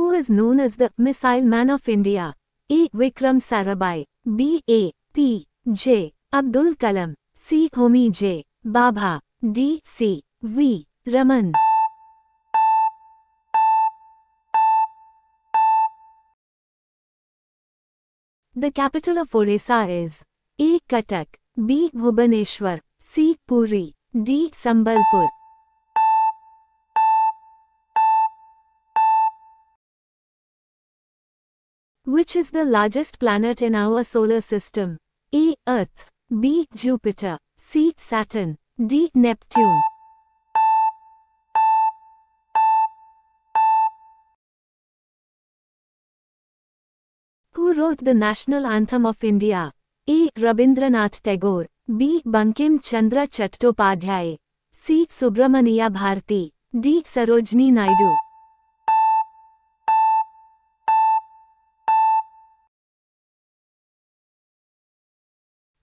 Who is known as the Missile Man of India? A. Vikram Sarabhai. B. A. P. J. Abdul Kalam. C. Homi J. Bhabha. D. C. V. Raman. The capital of Odisha is A. Cuttack. B. Bhubaneswar. C. Puri. D. Sambalpur. Which is the largest planet in our solar system? A. Earth. B. Jupiter. C. Saturn. D. Neptune. Who wrote the national anthem of India? A. Rabindranath Tagore. B. Bankim Chandra Chattopadhyay. C. Subramania Bharati. D. Sarojini Naidu.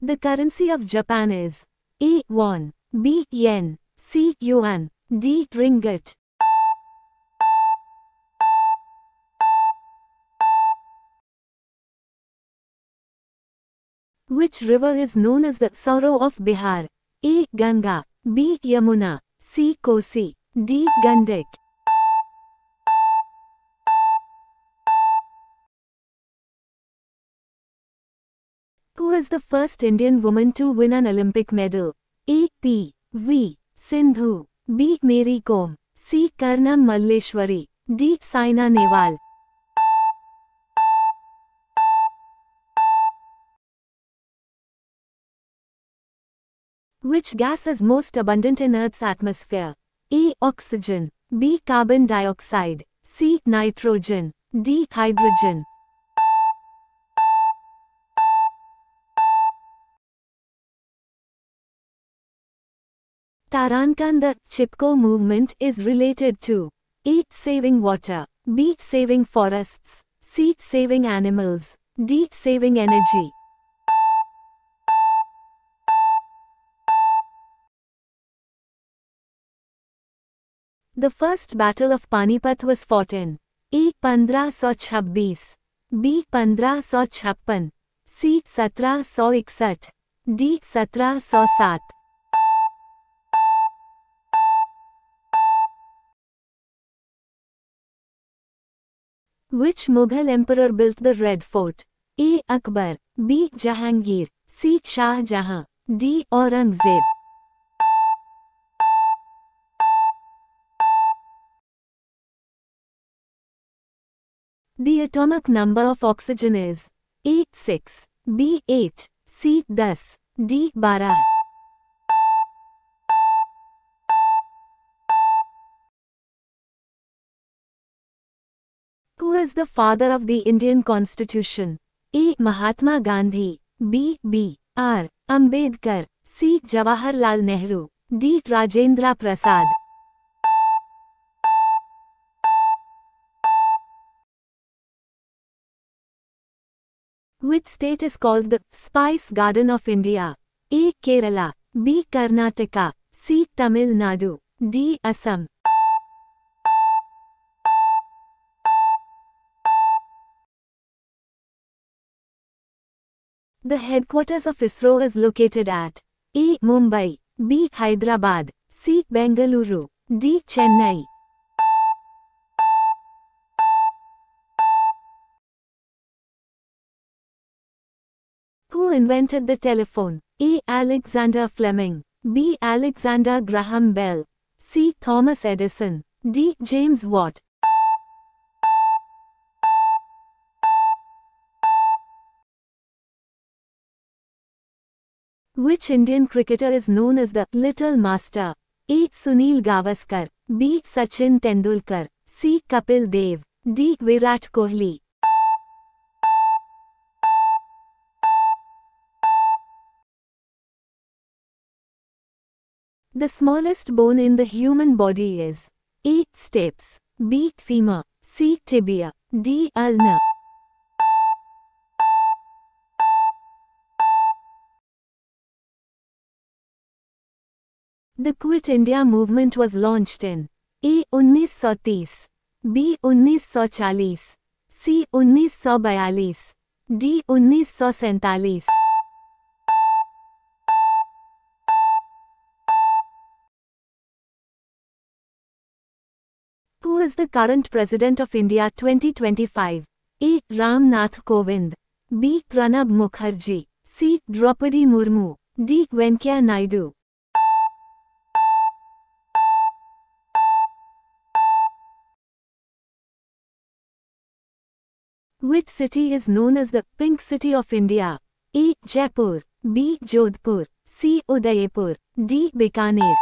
The currency of Japan is A. Won. B. Yen. C. Yuan. D. Ringgit. Which river is known as the sorrow of Bihar? A. Ganga. B. Yamuna. C. Kosi. D. Gandak. Who is the first Indian woman to win an Olympic medal? A. P. V. Sindhu. B. Mary Kom. C. Karnam Malleshwari. D. Saina Nehwal. Which gas is most abundant in Earth's atmosphere? A. Oxygen. B. Carbon dioxide. C. Nitrogen. D. Hydrogen. Tarankan, the Chipko movement, is related to A. Saving water. B. Saving forests. C. Saving animals. D. Saving energy. The first battle of Panipat was fought in A. 1526. B. 1556. C. 1761. D. 1707. Which Mughal emperor built the Red Fort? A. Akbar. B. Jahangir. C. Shah Jahan. D. Aurangzeb. The atomic number of oxygen is A. 6. B. 8. C. 10. D. 12. Who is the father of the Indian Constitution? A. Mahatma Gandhi. B. B. R. Ambedkar. C. Jawaharlal Nehru. D. Rajendra Prasad. Which state is called the Spice Garden of India? A. Kerala. B. Karnataka. C. Tamil Nadu. D. Assam. The headquarters of ISRO is located at A. Mumbai. B. Hyderabad. C. Bengaluru. D. Chennai. Who invented the telephone? A. Alexander Fleming. B. Alexander Graham Bell. C. Thomas Edison. D. James Watt. Which Indian cricketer is known as the Little Master? A. Sunil Gavaskar. B. Sachin Tendulkar. C. Kapil Dev. D. Virat Kohli. The smallest bone in the human body is A. Stapes. B. Femur. C. Tibia. D. Ulna. The Quit India movement was launched in A. 1930. B 1940, C 1942, D 1947। Who is the current President of India 2025? A. Ram Nath Kovind, B. Pranab Mukherjee, C. Draupadi Murmu, D. Venkaiah Naidu. Which city is known as the Pink City of India? A. Jaipur, B. Jodhpur, C. Udaipur, D. Bikaner.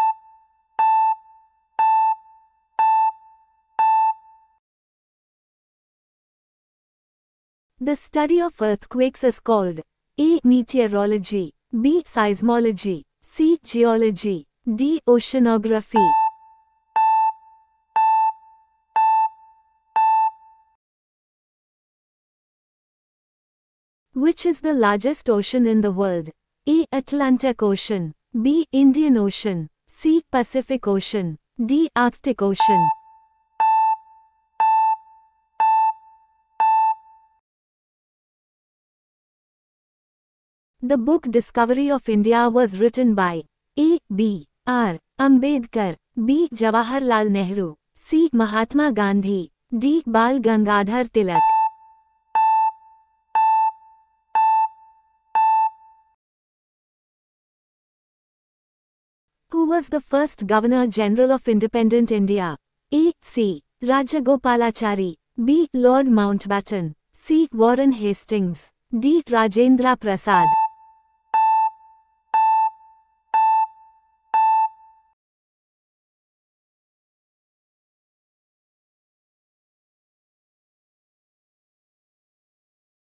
The study of earthquakes is called A. Meteorology, B. Seismology, C. Geology, D. Oceanography. Which is the largest ocean in the world? A. Atlantic Ocean, B. Indian Ocean, C. Pacific Ocean, D. Arctic Ocean. The book Discovery of India was written by A. B. R. Ambedkar, B. Jawaharlal Nehru, C. Mahatma Gandhi, D. Bal Gangadhar Tilak. Who was the first Governor General of Independent India? A. C. Rajagopalachari, B. Lord Mountbatten, C. Warren Hastings, D. Rajendra Prasad.